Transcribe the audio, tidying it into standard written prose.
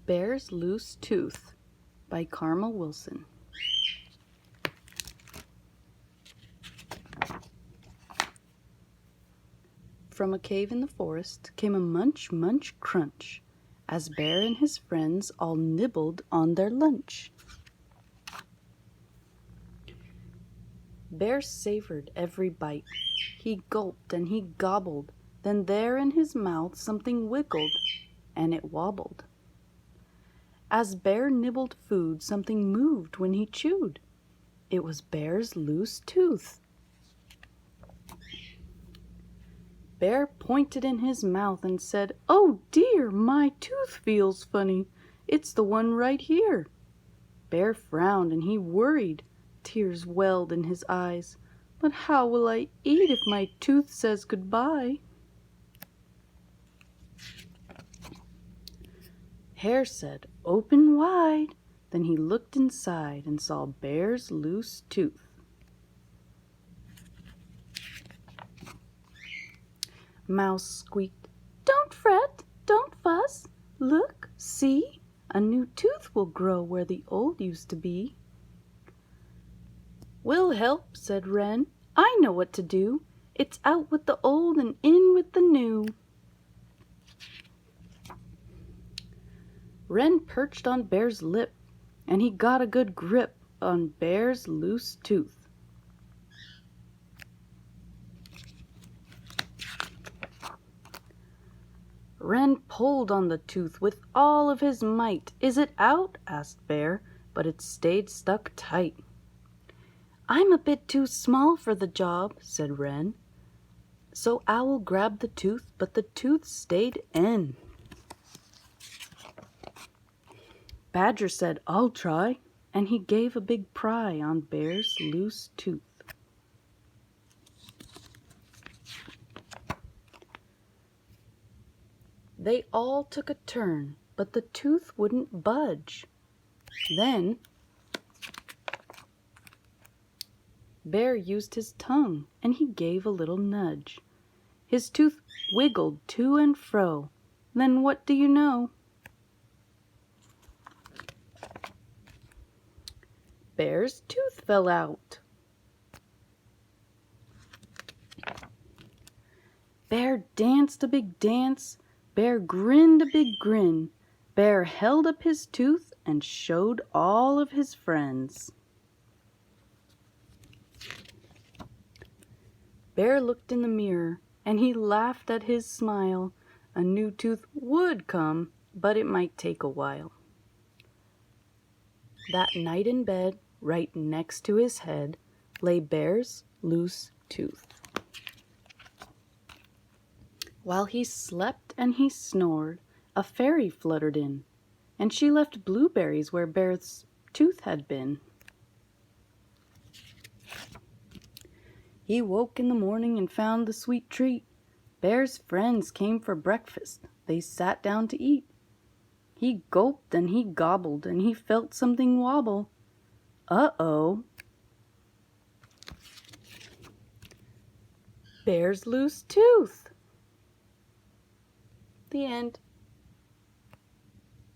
Bear's Loose Tooth by Carmel Wilson. From a cave in the forest came a munch, munch, crunch, as Bear and his friends all nibbled on their lunch. Bear savored every bite. He gulped and he gobbled. Then there in his mouth something wiggled, and it wobbled. As Bear nibbled food, something moved when he chewed. It was Bear's loose tooth. Bear pointed in his mouth and said, "Oh dear, my tooth feels funny. It's the one right here." Bear frowned and he worried. Tears welled in his eyes. "But how will I eat if my tooth says goodbye?" Hare said, "Open wide." Then he looked inside and saw Bear's loose tooth. Mouse squeaked, "Don't fret, don't fuss. Look, see, a new tooth will grow where the old used to be." "We'll help," said Wren. "I know what to do. It's out with the old and in with the new." Wren perched on Bear's lip, and he got a good grip on Bear's loose tooth. Wren pulled on the tooth with all of his might. "Is it out?" asked Bear, but it stayed stuck tight. "I'm a bit too small for the job," said Wren. So Owl grabbed the tooth, but the tooth stayed in. Badger said, "I'll try," and he gave a big pry on Bear's loose tooth. They all took a turn, but the tooth wouldn't budge. Then Bear used his tongue, and he gave a little nudge. His tooth wiggled to and fro. Then what do you know? Bear's tooth fell out. Bear danced a big dance. Bear grinned a big grin. Bear held up his tooth and showed all of his friends. Bear looked in the mirror, and he laughed at his smile. A new tooth would come, but it might take a while. That night in bed, right next to his head, lay Bear's loose tooth. While he slept and he snored, a fairy fluttered in, and she left blueberries where Bear's tooth had been. He woke in the morning and found the sweet treat. Bear's friends came for breakfast. They sat down to eat. He gulped and he gobbled, and he felt something wobble. Uh-oh. Bear's loose tooth. The end.